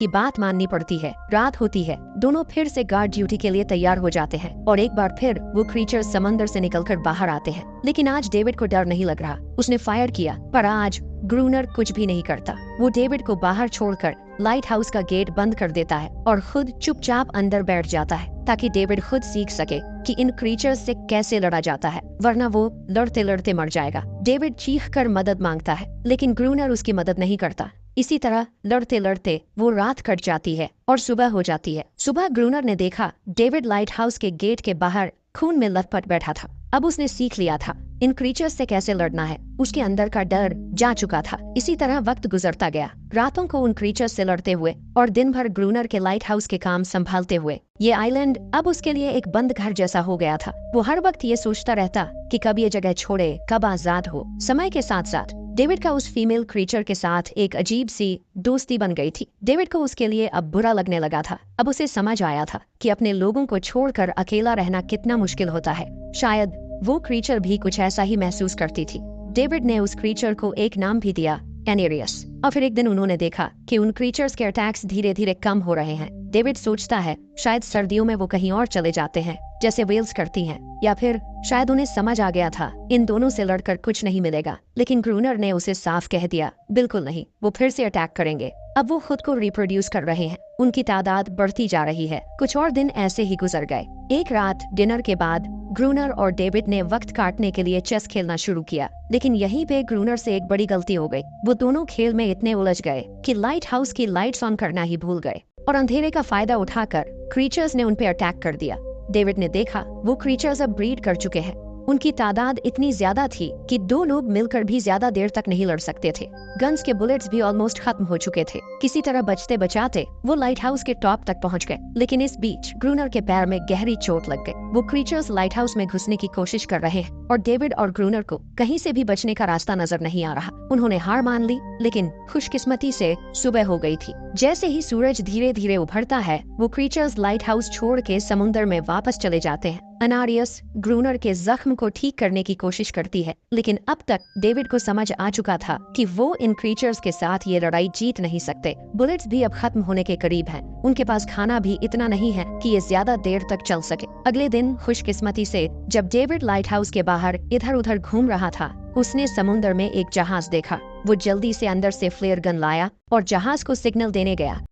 की बात माननी पड़ती है। रात होती है, दोनों फिर से गार्ड ड्यूटी के लिए तैयार हो जाते हैं और एक बार फिर वो क्रीचर्स समंदर से निकलकर बाहर आते हैं। लेकिन आज डेविड को डर नहीं लग रहा। उसने फायर किया पर आज ग्रूनर कुछ भी नहीं करता। वो डेविड को बाहर छोड़कर लाइट हाउस का गेट बंद कर देता है और खुद चुपचाप अंदर बैठ जाता है ताकि डेविड खुद सीख सके कि इन क्रीचर्स से कैसे लड़ा जाता है, वरना वो लड़ते लड़ते मर जाएगा। डेविड चीख कर मदद मांगता है लेकिन ग्रूनर उसकी मदद नहीं करता। इसी तरह लड़ते लड़ते वो रात कट जाती है और सुबह हो जाती है। सुबह ग्रूनर ने देखा डेविड लाइट हाउस के गेट के बाहर खून में लथपथ बैठा था। अब उसने सीख लिया था इन क्रीचर्स से कैसे लड़ना है। उसके अंदर का डर जा चुका था। इसी तरह वक्त गुजरता गया, रातों को उन क्रीचर्स से लड़ते हुए और दिन भर ग्रूनर के लाइट हाउस के काम संभालते हुए। ये आइलैंड अब उसके लिए एक बंद घर जैसा हो गया था। वो हर वक्त ये सोचता रहता कि कब ये जगह छोड़े, कब आजाद हो। समय के साथ साथ डेविड का उस फीमेल क्रीचर के साथ एक अजीब सी दोस्ती बन गई थी। डेविड को उसके लिए अब बुरा लगने लगा था। अब उसे समझ आया था कि अपने लोगों को छोड़कर अकेला रहना कितना मुश्किल होता है। शायद वो क्रीचर भी कुछ ऐसा ही महसूस करती थी। डेविड ने उस क्रीचर को एक नाम भी दिया, एनेरियस। और फिर एक दिन उन्होंने देखा कि उन क्रीचर्स के अटैक्स धीरे धीरे कम हो रहे हैं। डेविड सोचता है शायद सर्दियों में वो कहीं और चले जाते हैं जैसे वेल्स करती हैं, या फिर शायद उन्हें समझ आ गया था इन दोनों से लड़कर कुछ नहीं मिलेगा। लेकिन ग्रूनर ने उसे साफ कह दिया, बिल्कुल नहीं, वो फिर से अटैक करेंगे। अब वो खुद को रिप्रोड्यूस कर रहे हैं, उनकी तादाद बढ़ती जा रही है। कुछ और दिन ऐसे ही गुजर गए। एक रात डिनर के बाद ग्रूनर और डेविड ने वक्त काटने के लिए चेस खेलना शुरू किया। लेकिन यहीं पे ग्रूनर से एक बड़ी गलती हो गई। वो दोनों खेल में इतने उलझ गए कि लाइट हाउस की लाइट्स ऑन करना ही भूल गए और अंधेरे का फायदा उठाकर क्रीचर्स ने उन पे अटैक कर दिया। डेविड ने देखा वो क्रीचर्स अब ब्रीड कर चुके हैं। उनकी तादाद इतनी ज्यादा थी कि दो लोग मिलकर भी ज्यादा देर तक नहीं लड़ सकते थे। गन्स के बुलेट्स भी ऑलमोस्ट खत्म हो चुके थे। किसी तरह बचते बचाते वो लाइट हाउस के टॉप तक पहुंच गए। लेकिन इस बीच ग्रूनर के पैर में गहरी चोट लग गई। वो क्रीचर्स लाइट हाउस में घुसने की कोशिश कर रहे हैं और डेविड और ग्रूनर को कहीं से भी बचने का रास्ता नजर नहीं आ रहा। उन्होंने हार मान ली, लेकिन खुशकिस्मती से सुबह हो गई थी। जैसे ही सूरज धीरे धीरे उभरता है, वो क्रीचर्स लाइट हाउस छोड़ के समुद्र में वापस चले जाते हैं। अनारियस ग्रूनर के जख्म को ठीक करने की कोशिश करती है, लेकिन अब तक डेविड को समझ आ चुका था कि वो इन क्रीचर्स के साथ ये लड़ाई जीत नहीं सकते। बुलेट्स भी अब खत्म होने के करीब हैं। उनके पास खाना भी इतना नहीं है कि ये ज्यादा देर तक चल सके। अगले दिन खुशकिस्मती से जब डेविड लाइट हाउस के बाहर इधर उधर घूम रहा था, उसने समुद्र में एक जहाज देखा। वो जल्दी से अंदर से फ्लेयर गन लाया और जहाज को सिग्नल देने गया।